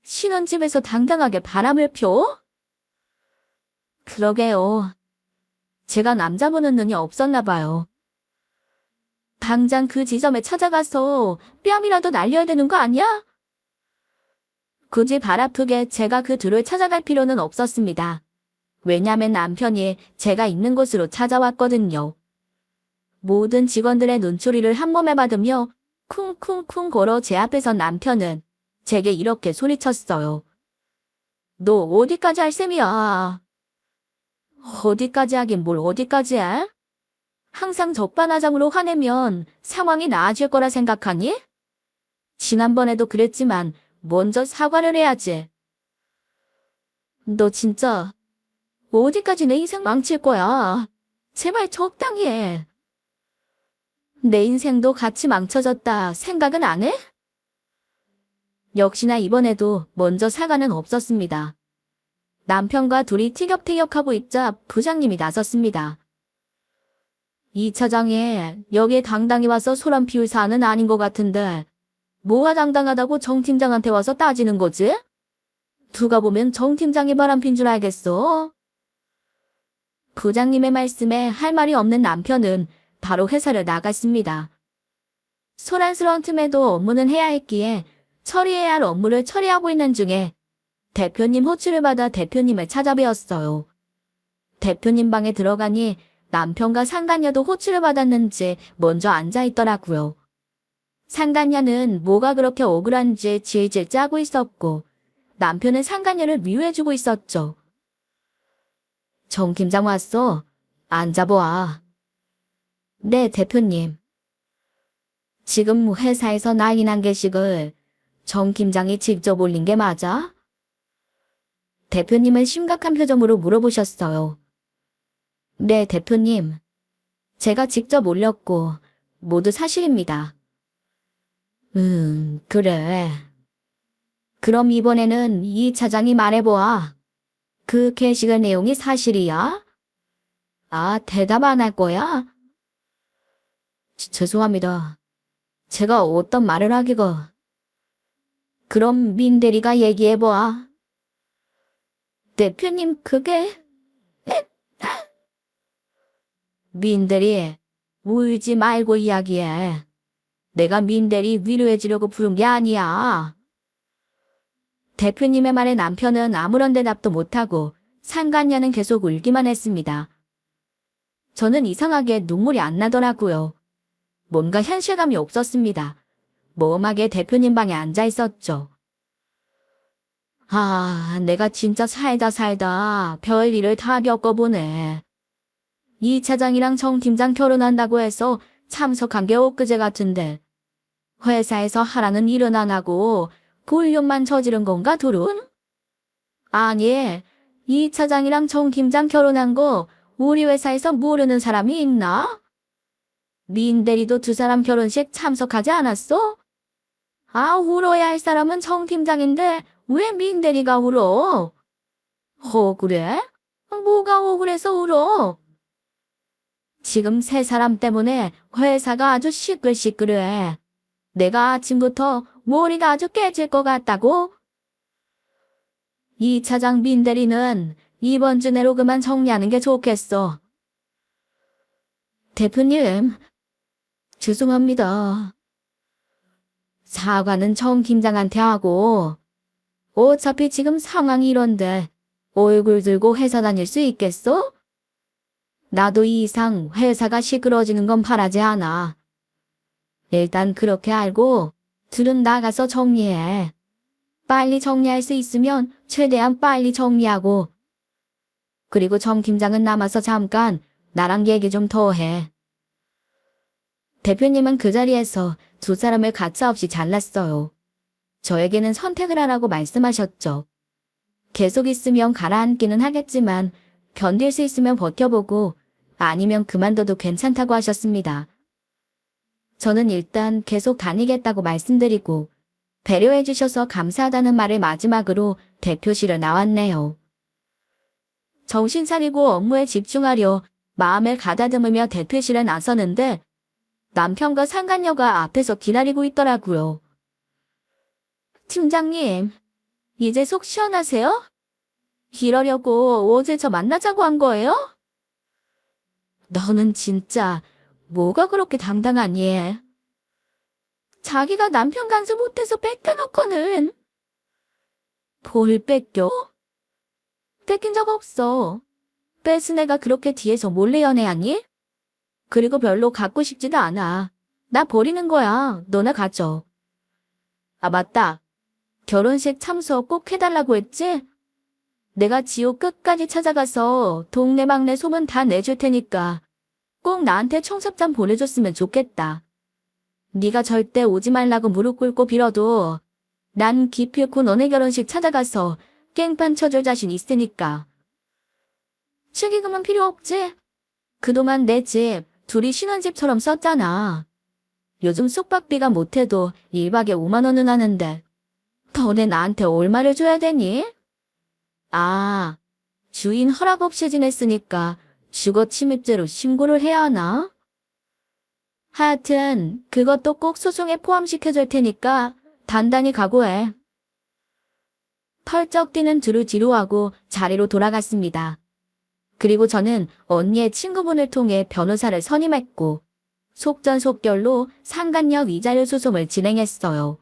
신혼집에서 당당하게 바람을 펴? 그러게요. 제가 남자 보는 눈이 없었나 봐요. 당장 그 지점에 찾아가서 뺨이라도 날려야 되는 거 아니야? 굳이 발 아프게 제가 그 둘을 찾아갈 필요는 없었습니다. 왜냐면 남편이 제가 있는 곳으로 찾아왔거든요. 모든 직원들의 눈초리를 한 몸에 받으며 쿵쿵쿵 걸어 제 앞에서 남편은 제게 이렇게 소리쳤어요. 너 어디까지 할 셈이야? 어디까지 하긴 뭘 어디까지 해? 항상 적반하장으로 화내면 상황이 나아질 거라 생각하니? 지난번에도 그랬지만 먼저 사과를 해야지. 너 진짜 어디까지 내 인생 망칠 거야? 제발 적당히 해. 내 인생도 같이 망쳐졌다 생각은 안 해? 역시나 이번에도 먼저 사과는 없었습니다. 남편과 둘이 티격태격하고 있자 부장님이 나섰습니다. 이 차장이 여기에 당당히 와서 소란 피울 사안은 아닌 것 같은데 뭐가 당당하다고 정 팀장한테 와서 따지는 거지? 누가 보면 정 팀장이 바람핀 줄 알겠어. 부장님의 말씀에 할 말이 없는 남편은 바로 회사를 나갔습니다. 소란스러운 틈에도 업무는 해야 했기에 처리해야 할 업무를 처리하고 있는 중에 대표님 호출을 받아 대표님을 찾아뵈었어요. 대표님 방에 들어가니 남편과 상간녀도 호출을 받았는지 먼저 앉아있더라고요. 상간녀는 뭐가 그렇게 억울한지 질질 짜고 있었고 남편은 상간녀를 위로해주고 있었죠. 정 팀장 왔어. 앉아보아. 네, 대표님. 지금 회사에서 난리 난 게식을 정 팀장이 직접 올린 게 맞아? 대표님은 심각한 표정으로 물어보셨어요. 네, 대표님. 제가 직접 올렸고 모두 사실입니다. 그래. 그럼 이번에는 이 차장이 말해보아. 그 게시글 내용이 사실이야? 아, 대답 안 할 거야? 죄송합니다. 제가 어떤 말을 하기가. 그럼 민 대리가 얘기해보아. 대표님, 그게... 민 대리, 울지 말고 이야기해. 내가 민 대리 위로해주려고 부른 게 아니야. 대표님의 말에 남편은 아무런 대답도 못하고 상간녀는 계속 울기만 했습니다. 저는 이상하게 눈물이 안 나더라고요. 뭔가 현실감이 없었습니다. 멍하게 대표님 방에 앉아 있었죠. 아, 내가 진짜 살다 별일을 다 겪어보네. 이 차장이랑 정 팀장 결혼한다고 해서 참석한 게 엊그제 같은데 회사에서 하라는 일은 안 하고 불륜만 저지른 건가 둘은? 아니, 이 차장이랑 정 팀장 결혼한 거 우리 회사에서 모르는 사람이 있나? 민 대리도 두 사람 결혼식 참석하지 않았어? 아, 울어야 할 사람은 정 팀장인데 왜 민 대리가 울어? 억울해? 뭐가 억울해서 울어? 지금 세 사람 때문에 회사가 아주 시끌시끌해. 내가 아침부터 머리가 아주 깨질 것 같다고? 이 차장 민 대리는 이번 주 내로 그만 정리하는 게 좋겠어. 대표님, 죄송합니다. 사과는 정 팀장한테 하고 어차피 지금 상황이 이런데 얼굴 들고 회사 다닐 수 있겠어? 나도 이 이상 회사가 시끄러지는 건 바라지 않아. 일단 그렇게 알고 둘은 나가서 정리해. 빨리 정리할 수 있으면 최대한 빨리 정리하고. 그리고 정 팀장은 남아서 잠깐 나랑 얘기 좀 더 해. 대표님은 그 자리에서 두 사람을 가차없이 잘랐어요. 저에게는 선택을 하라고 말씀하셨죠. 계속 있으면 가라앉기는 하겠지만 견딜 수 있으면 버텨보고 아니면 그만둬도 괜찮다고 하셨습니다. 저는 일단 계속 다니겠다고 말씀드리고 배려해 주셔서 감사하다는 말을 마지막으로 대표실을 나왔네요. 정신 차리고 업무에 집중하려 마음을 가다듬으며 대표실에 나서는데 남편과 상간녀가 앞에서 기다리고 있더라고요. 팀장님, 이제 속 시원하세요? 이러려고 어제 저 만나자고 한 거예요? 너는 진짜 뭐가 그렇게 당당하니? 자기가 남편 간수 못해서 뺏겨놓고는. 뭘 뺏겨? 뺏긴 적 없어. 뺏은 애가 그렇게 뒤에서 몰래 연애하니? 그리고 별로 갖고 싶지도 않아. 나 버리는 거야. 너나 가져. 아, 맞다. 결혼식 참석 꼭 해달라고 했지? 내가 지옥 끝까지 찾아가서 동네 막내 소문 다 내줄 테니까 꼭 나한테 청첩장 보내줬으면 좋겠다. 네가 절대 오지 말라고 무릎 꿇고 빌어도 난 기필코 너네 결혼식 찾아가서 깽판 쳐줄 자신 있으니까. 축의금은 필요 없지? 그동안 내 집 둘이 신혼집처럼 썼잖아. 요즘 숙박비가 못해도 1박에 5만 원은 하는데 너네 나한테 얼마를 줘야 되니? 아, 주인 허락 없이 지냈으니까 주거 침입죄로 신고를 해야 하나? 하여튼 그것도 꼭 소송에 포함시켜줄 테니까 단단히 각오해. 펄쩍 뛰는 두루 뒤로 하고 자리로 돌아갔습니다. 그리고 저는 언니의 친구분을 통해 변호사를 선임했고 속전속결로 상간녀 위자료 소송을 진행했어요.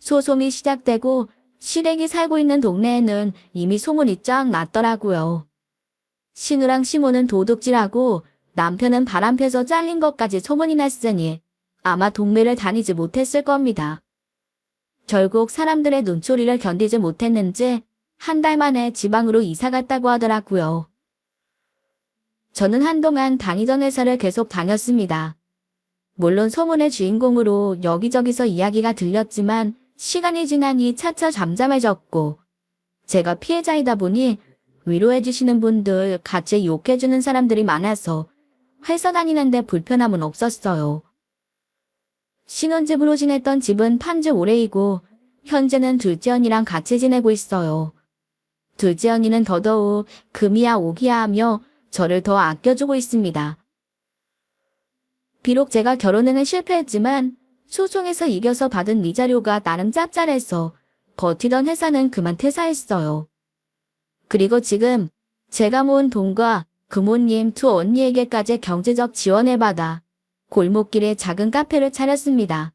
소송이 시작되고 시댁이 살고 있는 동네에는 이미 소문이 쫙 났더라고요. 신우랑 시모는 도둑질하고 남편은 바람펴서 잘린 것까지 소문이 났으니 아마 동네를 다니지 못했을 겁니다. 결국 사람들의 눈초리를 견디지 못했는지 한 달 만에 지방으로 이사 갔다고 하더라고요. 저는 한동안 다니던 회사를 계속 다녔습니다. 물론 소문의 주인공으로 여기저기서 이야기가 들렸지만 시간이 지나니 차차 잠잠해졌고 제가 피해자이다 보니 위로해주시는 분들 같이 욕해주는 사람들이 많아서 회사 다니는데 불편함은 없었어요. 신혼집으로 지냈던 집은 판지 오래이고 현재는 둘째 언니랑 같이 지내고 있어요. 둘째 언니는 더더욱 금이야 오기야 하며 저를 더 아껴주고 있습니다. 비록 제가 결혼에는 실패했지만 소송에서 이겨서 받은 위자료가 나름 짭짤해서 버티던 회사는 그만 퇴사했어요. 그리고 지금 제가 모은 돈과 부모님 두 언니에게까지 경제적 지원을 받아 골목길에 작은 카페를 차렸습니다.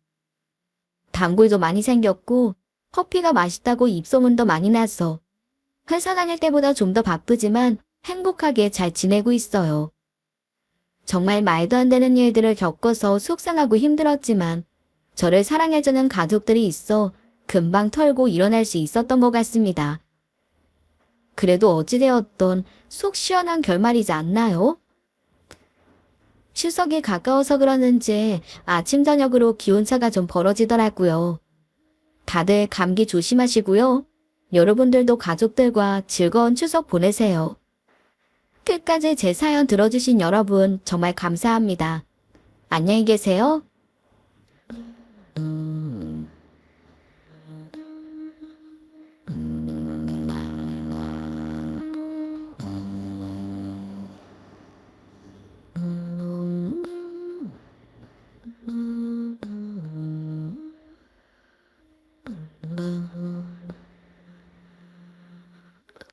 단골도 많이 생겼고 커피가 맛있다고 입소문도 많이 나서 회사 다닐 때보다 좀 더 바쁘지만 행복하게 잘 지내고 있어요. 정말 말도 안 되는 일들을 겪어서 속상하고 힘들었지만 저를 사랑해주는 가족들이 있어 금방 털고 일어날 수 있었던 것 같습니다. 그래도 어찌되었던 속 시원한 결말이지 않나요? 추석이 가까워서 그러는지 아침 저녁으로 기온차가 좀 벌어지더라고요. 다들 감기 조심하시고요. 여러분들도 가족들과 즐거운 추석 보내세요. 끝까지 제 사연 들어주신 여러분 정말 감사합니다. 안녕히 계세요.